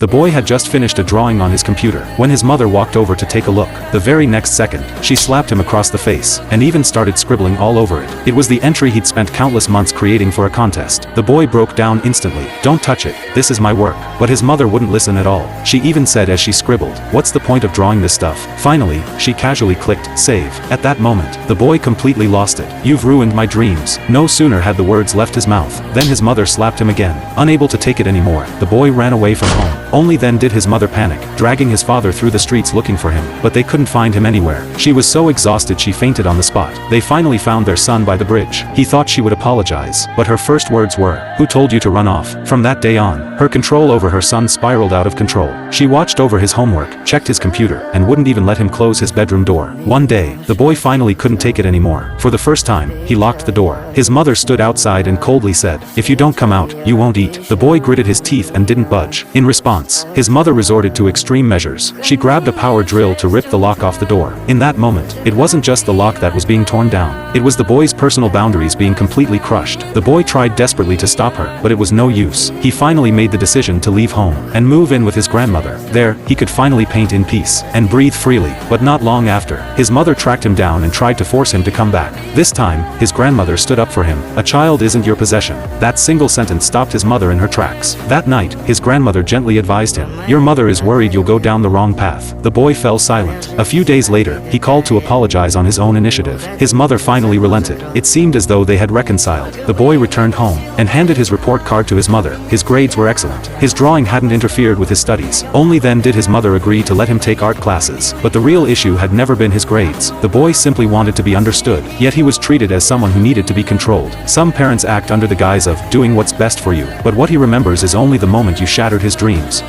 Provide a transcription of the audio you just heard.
The boy had just finished a drawing on his computer when his mother walked over to take a look. The very next second, she slapped him across the face and even started scribbling all over it. It was the entry he'd spent countless months creating for a contest. The boy broke down instantly. "Don't touch it, this is my work." But his mother wouldn't listen at all. She even said as she scribbled, "What's the point of drawing this stuff?" Finally, she casually clicked save. At that moment, the boy completely lost it. "You've ruined my dreams." No sooner had the words left his mouth than his mother slapped him again. Unable to take it anymore, the boy ran away from home. Only then did his mother panic, dragging his father through the streets looking for him, but they couldn't find him anywhere. She was so exhausted she fainted on the spot. They finally found their son by the bridge. He thought she would apologize, but her first words were, "Who told you to run off?" From that day on, her control over her son spiraled out of control. She watched over his homework, checked his computer, and wouldn't even let him close his bedroom door. One day, the boy finally couldn't take it anymore. For the first time, he locked the door. His mother stood outside and coldly said, "If you don't come out, you won't eat." The boy gritted his teeth and didn't budge. In response, his mother resorted to extreme measures. She grabbed a power drill to rip the lock off the door. In that moment, it wasn't just the lock that was being torn down. It was the boy's personal boundaries being completely crushed. The boy tried desperately to stop her, but it was no use. He finally made the decision to leave home and move in with his grandmother. There, he could finally paint in peace and breathe freely. But not long after, his mother tracked him down and tried to force him to come back. This time, his grandmother stood up for him. "A child isn't your possession." That single sentence stopped his mother in her tracks. That night, his grandmother gently advised him, "Your mother is worried you'll go down the wrong path." The boy fell silent. A few days later, he called to apologize on his own initiative. His mother finally relented. It seemed as though they had reconciled. The boy returned home and handed his report card to his mother. His grades were excellent. His drawing hadn't interfered with his studies. Only then did his mother agree to let him take art classes. But the real issue had never been his grades. The boy simply wanted to be understood, yet he was treated as someone who needed to be controlled. Some parents act under the guise of doing what's best for you, but what he remembers is only the moment you shattered his dreams.